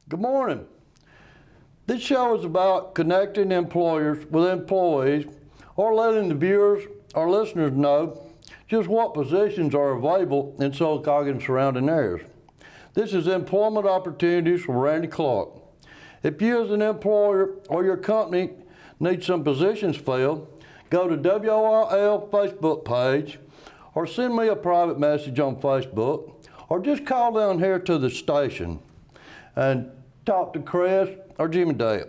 Good morning. This show is about connecting employers with employees or letting the viewers or listeners know just what positions are available in Sylacauga and surrounding areas. This is Employment Opportunities from Randy Clark. If you as an employer or your company need some positions filled, go to WORL Facebook page or send me a private message on Facebook or just call down here to the station and talk to Chris or Jimmy Dale.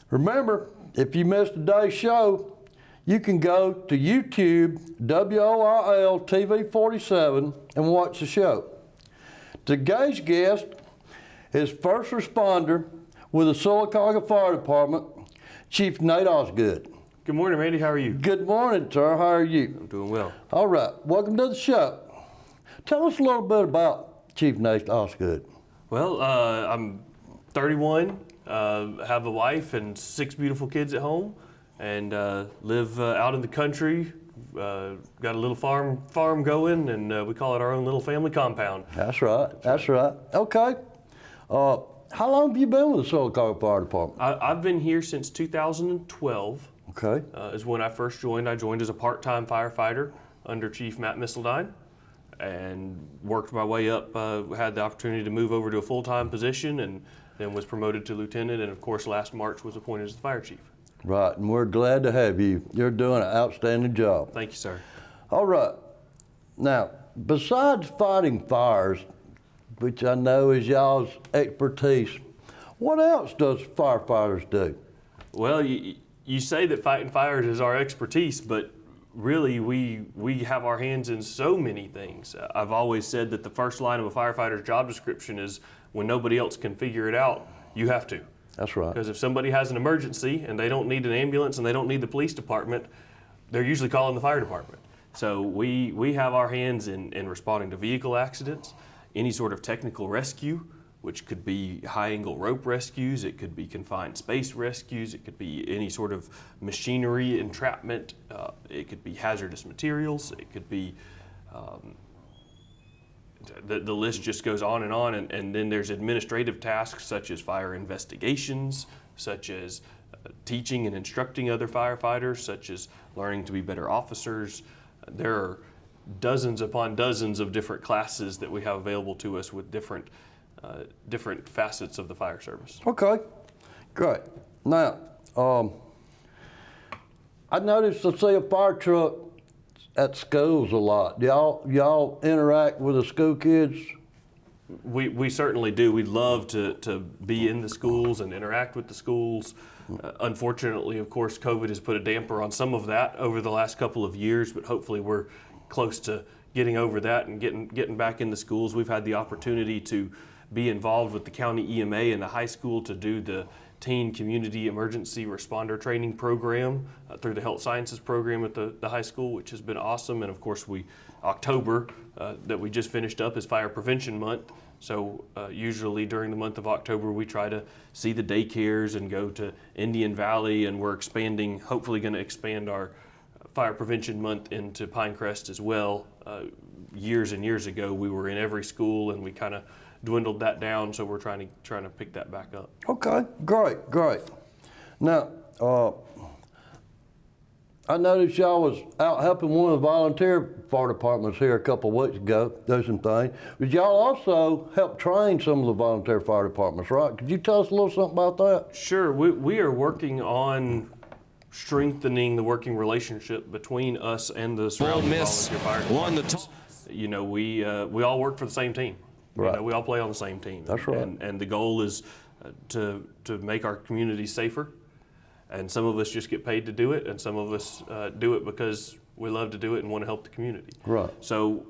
Remember, if you missed today's show, you can go to YouTube, WORL TV 47, and watch the show. Today's guest is first responder with the Sylacauga Fire Department, Chief Nate Osgood. Good morning, Randy. How are you? Good morning, sir. How are you? I'm doing well. All right. Welcome to the show. Tell us a little bit about Chief Nate Osgood. Well, I'm 31, have a wife and 6 beautiful kids at home, and live out in the country. Got a little farm going, and we call it our own little family compound. That's right. That's right. Okay. How long have you been with the Sylacauga Fire Department? I've been here since 2012. Okay. Is when I first joined. I joined as a part-time firefighter under Chief Matt Misseldine, and worked my way up. Had the opportunity to move over to a full-time position, and then was promoted to lieutenant, and of course last March was appointed as the fire chief. Right, and we're glad to have you. You're doing an outstanding job. Thank you, sir. All right. Now, besides fighting fires, which I know is y'all's expertise, what else does firefighters do? Well, you say that fighting fires is our expertise, but really we have our hands in so many things. I've always said that the first line of a firefighter's job description is when nobody else can figure it out, you have to. That's right. Because if somebody has an emergency and they don't need an ambulance and they don't need the police department, they're usually calling the fire department. So we have our hands in responding to vehicle accidents, any sort of technical rescue, which could be high-angle rope rescues, it could be confined space rescues, it could be any sort of machinery entrapment, it could be hazardous materials, it could be, the list just goes on, and then there's administrative tasks such as fire investigations, such as teaching and instructing other firefighters, such as learning to be better officers. There are dozens upon dozens of different classes that we have available to us with different facets of the fire service. Okay, great. Now, I noticed I see a fire truck at schools a lot. Y'all interact with the school kids? We certainly do. We love to be in the schools and interact with the schools. Unfortunately, of course, COVID has put a damper on some of that over the last couple of years, but hopefully we're close to getting over that and getting back in the schools. We've had the opportunity to be involved with the county EMA and the high school to do the Teen Community Emergency Responder Training Program through the Health Sciences program at the high school, which has been awesome. And of course, October that we just finished up is Fire Prevention Month. So usually during the month of October, we try to see the daycares and go to Indian Valley, and we're hopefully going to expand our Fire Prevention Month into Pinecrest as well. Years and years ago, we were in every school, and we kind of dwindled that down, so we're trying to pick that back up. Okay, great. Now, I noticed y'all was out helping one of the volunteer fire departments here a couple of weeks ago, do some things. But y'all also help train some of the volunteer fire departments, right? Could you tell us a little something about that? Sure. We are working on strengthening the working relationship between us and the surrounding volunteer fire departments. You know, we all work for the same team. Right. You know, we all play on the same team. That's right. And the goal is to make our community safer. And some of us just get paid to do it, and some of us do it because we love to do it and want to help the community. Right. So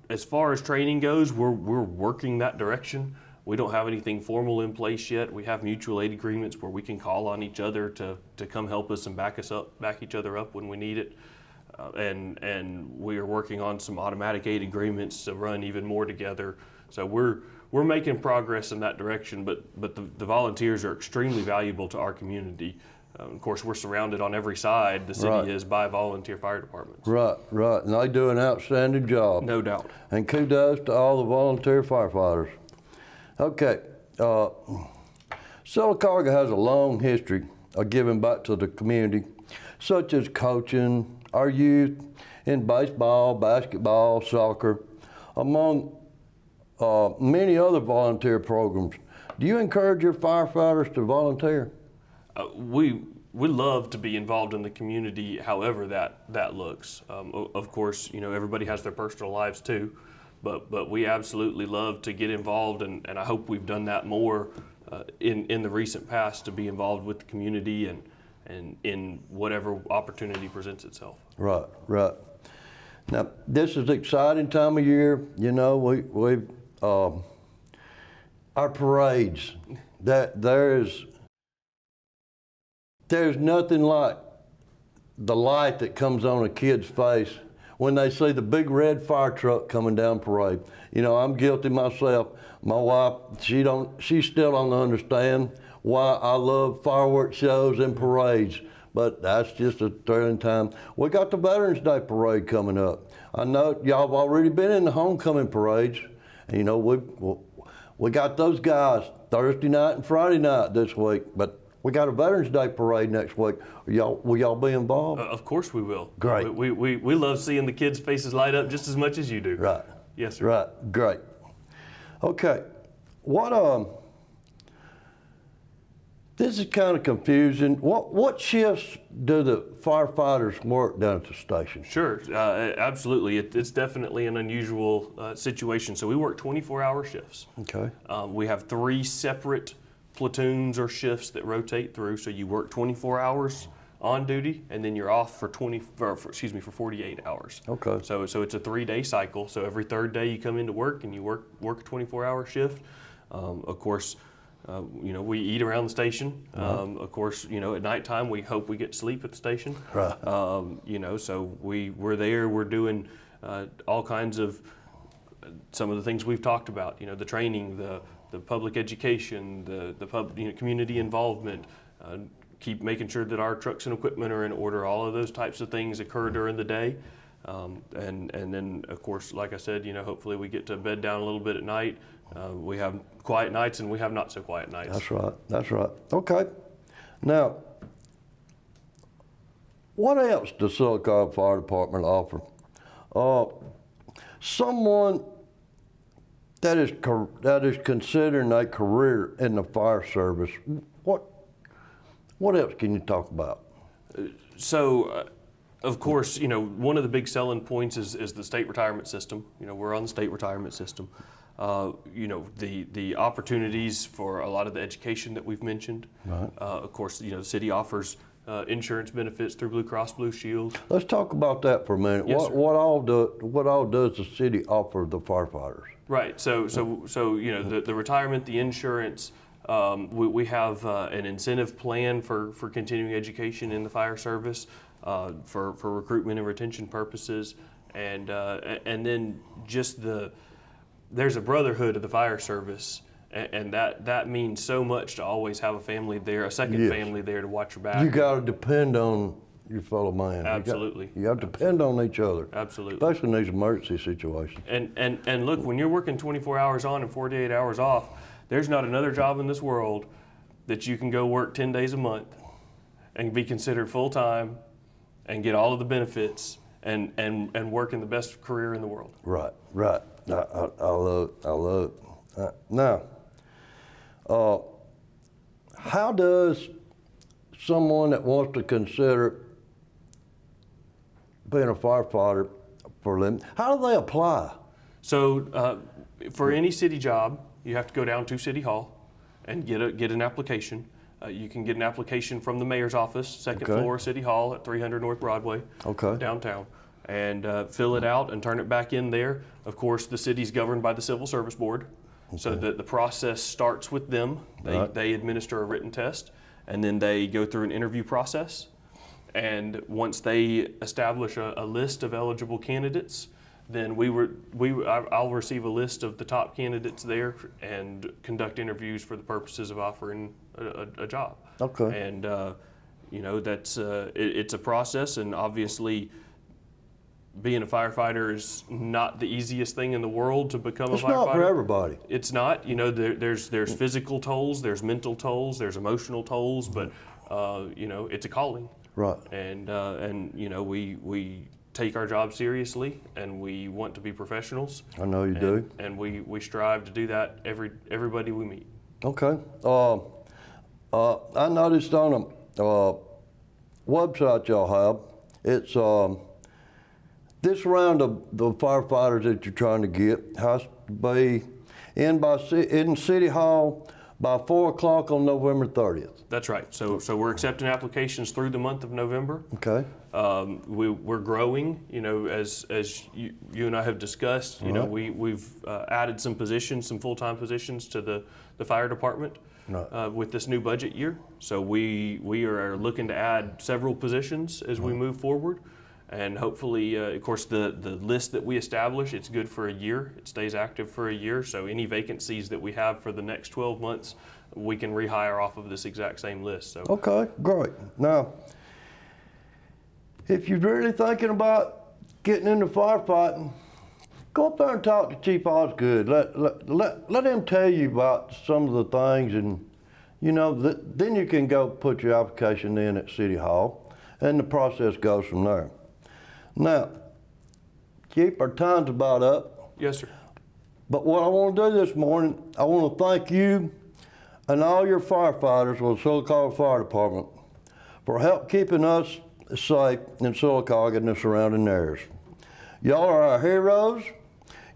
as far as training goes, we're working that direction. We don't have anything formal in place yet. We have mutual aid agreements where we can call on each other to come help us and back each other up when we need it. And we are working on some automatic aid agreements to run even more together. So we're making progress in that direction, but the volunteers are extremely valuable to our community. Of course, we're surrounded on every side, the city is, by volunteer fire departments. Right, and they do an outstanding job. No doubt. And kudos to all the volunteer firefighters. Okay. Sylacauga has a long history of giving back to the community, such as coaching our youth in baseball, basketball, soccer, among many other volunteer programs. Do you encourage your firefighters to volunteer? We love to be involved in the community, however that looks. Of course, everybody has their personal lives too, but we absolutely love to get involved, and I hope we've done that more in the recent past, to be involved with the community and in whatever opportunity presents itself. Right, right. Now, this is an exciting time of year. We our parades, there's nothing like the light that comes on a kid's face when they see the big red fire truck coming down parade. I'm guilty myself. My wife, she still don't understand why I love fireworks shows and parades, but that's just a thrilling time. We got the Veterans Day parade coming up. I know y'all have already been in the homecoming parades. And, we got those guys Thursday night and Friday night this week, but we got a Veterans Day parade next week. Will y'all be involved? Of course we will. Great. We love seeing the kids' faces light up just as much as you do. Right. Yes, sir. Right. Great. Okay. This is kind of confusing. What shifts do the firefighters work down at the station? Sure, absolutely. It's definitely an unusual situation. So we work 24-hour shifts. Okay. We have 3 separate platoons or shifts that rotate through. So you work 24 hours on duty, and then you're off for 48 hours. Okay. So it's a 3-day cycle. So every 3rd day you come into work and you work a 24-hour shift. Of course, we eat around the station. Of course, at nighttime we hope we get sleep at the station. Right. So we're there. We're doing all kinds of some of the things we've talked about. The training, the public education, the community involvement. Keep making sure that our trucks and equipment are in order. All of those types of things occur during the day. And then, of course, like I said, hopefully we get to bed down a little bit at night. We have quiet nights and we have not so quiet nights. That's right. Okay. Now, what else does Sylacauga Fire Department offer? Someone that is considering a career in the fire service, what else can you talk about? Of course, one of the big selling points is the state retirement system. We're on the state retirement system. The opportunities for a lot of the education that we've mentioned. Right. Of course, the city offers insurance benefits through Blue Cross Blue Shield. Let's talk about that for a minute. Yes, sir. What all does the city offer the firefighters? Right. So the retirement, the insurance. We have an incentive plan for continuing education in the fire service. For recruitment and retention purposes, and then just there's a brotherhood of the fire service, and that means so much to always have a family there, a second Yes. family there to watch your back. You got to depend on your fellow man. Absolutely. You got to depend on each other. Absolutely. Especially in these emergency situations. And look, when you're working 24 hours on and 48 hours off, there's not another job in this world that you can go work 10 days a month and be considered full time and get all of the benefits and work in the best career in the world. Right. I love it. Now, how does someone that wants to consider being a firefighter for them, how do they apply? So for any city job, you have to go down to City Hall and get an application. You can get an application from the mayor's office, second floor, City Hall at 300 North Broadway, downtown, and fill it out and turn it back in there. Of course, the city's governed by the Civil Service Board, so that the process starts with them. They administer a written test, and then they go through an interview process. And once they establish a list of eligible candidates, then I'll receive a list of the top candidates there and conduct interviews for the purposes of offering a job. Okay. And that's it's a process, and obviously being a firefighter is not the easiest thing in the world to become It's a firefighter. not for everybody. It's not. You know, there's physical tolls, there's mental tolls, there's emotional tolls, but you know, it's a calling. Right. And you know, we take our job seriously, and we want to be professionals. I know you do. And we strive to do that everybody we meet. Okay. I noticed on a website y'all have, it's this round of the firefighters that you're trying to get has to be in City Hall by 4 o'clock on November 30th. That's right. So we're accepting applications through the month of November. Okay. We're growing, you know, as you and I have discussed. You know, we've added some positions, some full-time positions to the fire department with this new budget year. So we are looking to add several positions as we move forward. And hopefully, of course, the list that we establish, it's good for a year. It stays active for a year. So any vacancies that we have for the next 12 months, we can rehire off of this exact same list. So. Okay, great. Now, if you're really thinking about getting into firefighting, go up there and talk to Chief Osgood. Let him tell you about some of the things, and you know, then you can go put your application in at City Hall, and the process goes from there. Now, Chief, our time's about up. Yes, sir. But what I want to do this morning, I want to thank you and all your firefighters with the Sylacauga Fire Department for help keeping us safe in Sylacauga and the surrounding areas. Y'all are our heroes.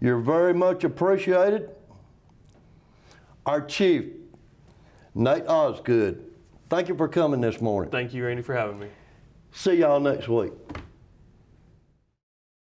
You're very much appreciated. Our Chief, Nate Osgood, thank you for coming this morning. Thank you, Randy, for having me. See y'all next week.